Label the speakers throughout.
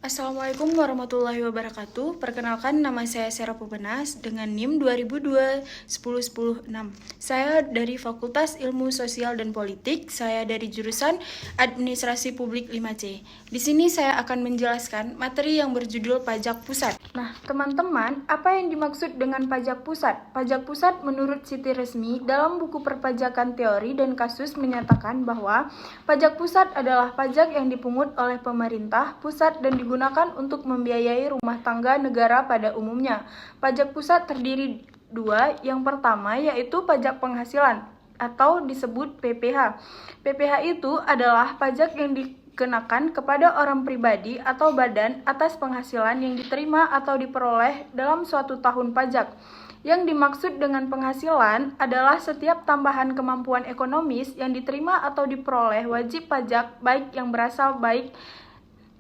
Speaker 1: Assalamualaikum warahmatullahi wabarakatuh. Perkenalkan, nama saya Sera Pupenas dengan NIM 2002-10-10-6. Saya dari Fakultas Ilmu Sosial dan Politik. Saya dari jurusan Administrasi Publik 5C. Di sini saya akan menjelaskan materi yang berjudul pajak pusat. Nah, teman-teman, apa yang dimaksud dengan pajak pusat? Pajak pusat menurut situs resmi dalam buku perpajakan teori dan kasus menyatakan bahwa pajak pusat adalah pajak yang dipungut oleh pemerintah pusat dan digunakan untuk membiayai rumah tangga negara pada umumnya. Pajak pusat terdiri dua. Yang pertama yaitu pajak penghasilan atau disebut PPh. PPh itu adalah pajak yang dikenakan kepada orang pribadi atau badan atas penghasilan yang diterima atau diperoleh dalam suatu tahun pajak. Yang dimaksud dengan penghasilan adalah setiap tambahan kemampuan ekonomis yang diterima atau diperoleh wajib pajak baik yang berasal baik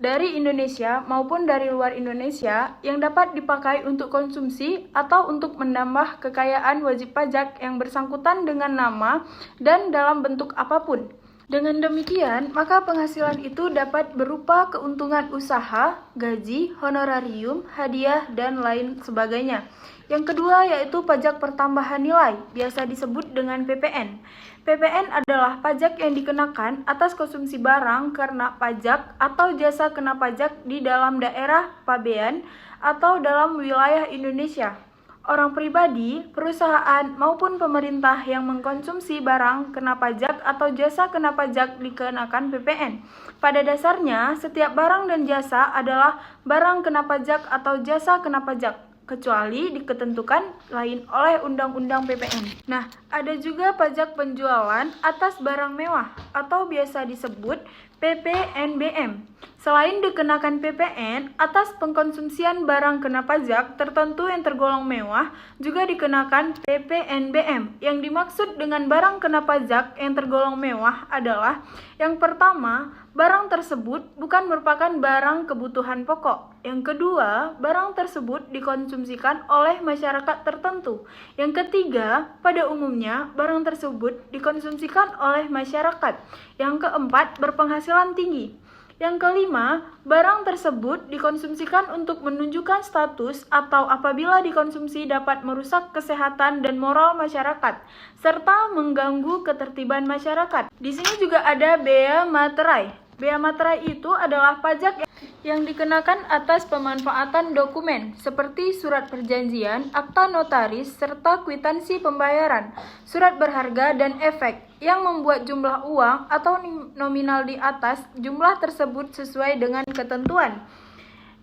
Speaker 1: dari Indonesia maupun dari luar Indonesia yang dapat dipakai untuk konsumsi atau untuk menambah kekayaan wajib pajak yang bersangkutan dengan nama dan dalam bentuk apapun. Dengan demikian, maka penghasilan itu dapat berupa keuntungan usaha, gaji, honorarium, hadiah, dan lain sebagainya. Yang kedua yaitu pajak pertambahan nilai, biasa disebut dengan PPN. PPN adalah pajak yang dikenakan atas konsumsi barang kena pajak atau jasa kena pajak di dalam daerah pabean atau dalam wilayah Indonesia. Orang pribadi, perusahaan, maupun pemerintah yang mengkonsumsi barang kena pajak atau jasa kena pajak dikenakan PPN. Pada dasarnya, setiap barang dan jasa adalah barang kena pajak atau jasa kena pajak, kecuali diketentukan lain oleh Undang-Undang PPN. Nah, ada juga pajak penjualan atas barang mewah atau biasa disebut PPNBM. Selain dikenakan PPN atas pengkonsumsian barang kena pajak tertentu yang tergolong mewah, juga dikenakan PPNBM. Yang dimaksud dengan barang kena pajak yang tergolong mewah adalah yang pertama, barang tersebut bukan merupakan barang kebutuhan pokok. Yang kedua, barang tersebut dikonsumsikan oleh masyarakat tertentu. Yang ketiga, pada umumnya barang tersebut dikonsumsikan oleh masyarakat. Yang keempat, berpenghasilan tinggi. Yang kelima, barang tersebut dikonsumsikan untuk menunjukkan status atau apabila dikonsumsi dapat merusak kesehatan dan moral masyarakat, serta mengganggu ketertiban masyarakat. Di sini juga ada bea materai. Bea materai itu adalah pajak yang dikenakan atas pemanfaatan dokumen seperti surat perjanjian, akta notaris, serta kwitansi pembayaran, surat berharga, dan efek yang membuat jumlah uang atau nominal di atas jumlah tersebut sesuai dengan ketentuan.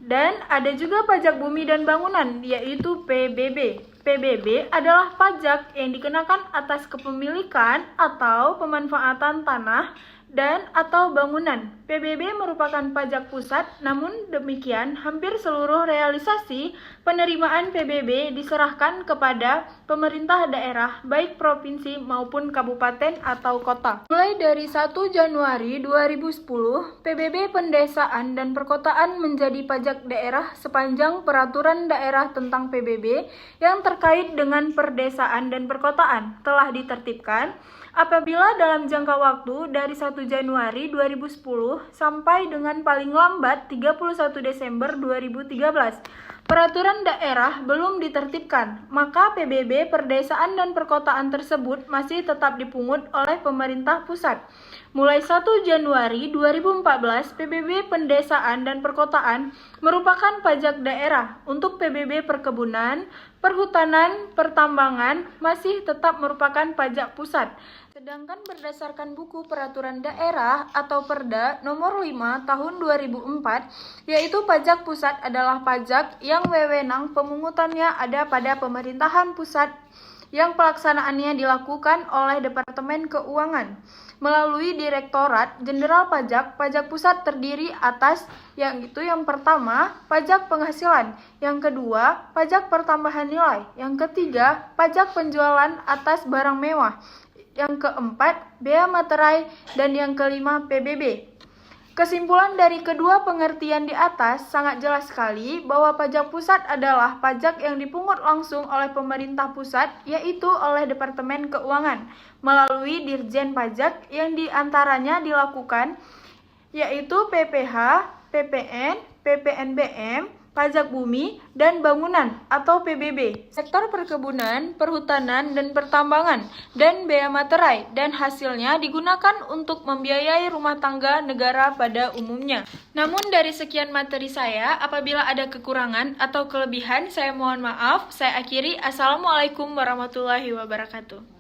Speaker 1: Dan ada juga pajak bumi dan bangunan, yaitu PBB. PBB adalah pajak yang dikenakan atas kepemilikan atau pemanfaatan tanah dan atau bangunan. PBB merupakan pajak pusat, namun demikian hampir seluruh realisasi penerimaan PBB diserahkan kepada pemerintah daerah, baik provinsi maupun kabupaten atau kota. Mulai dari 1 Januari 2010, PBB pendesaan dan perkotaan menjadi pajak daerah sepanjang peraturan daerah tentang PBB yang terkait dengan perdesaan dan perkotaan telah ditertibkan apabila dalam jangka waktu dari 1 Januari 2010 sampai dengan paling lambat 31 Desember 2013 peraturan daerah belum ditertibkan, maka PBB perdesaan dan perkotaan tersebut masih tetap dipungut oleh pemerintah pusat. Mulai 1 Januari 2014, PBB pendesaan dan perkotaan merupakan pajak daerah. Untuk PBB perkebunan, perhutanan, pertambangan masih tetap merupakan pajak pusat. Sedangkan berdasarkan buku peraturan daerah atau Perda nomor 5 tahun 2004, yaitu pajak pusat adalah pajak yang wewenang pemungutannya ada pada pemerintahan pusat yang pelaksanaannya dilakukan oleh Departemen Keuangan. Melalui Direktorat Jenderal Pajak, pajak pusat terdiri atas yang pertama, pajak penghasilan, yang kedua, pajak pertambahan nilai, yang ketiga, pajak penjualan atas barang mewah, yang keempat, bea materai, dan yang kelima, PBB. Kesimpulan dari kedua pengertian di atas sangat jelas sekali bahwa pajak pusat adalah pajak yang dipungut langsung oleh pemerintah pusat, yaitu oleh Departemen Keuangan, melalui Dirjen Pajak yang diantaranya dilakukan, yaitu PPh, PPN, PPNBM, pajak bumi, dan bangunan atau PBB, sektor perkebunan, perhutanan, dan pertambangan, dan bea materai, dan hasilnya digunakan untuk membiayai rumah tangga negara pada umumnya. Namun dari sekian materi saya, apabila ada kekurangan atau kelebihan, saya mohon maaf. Saya akhiri. Assalamualaikum warahmatullahi wabarakatuh.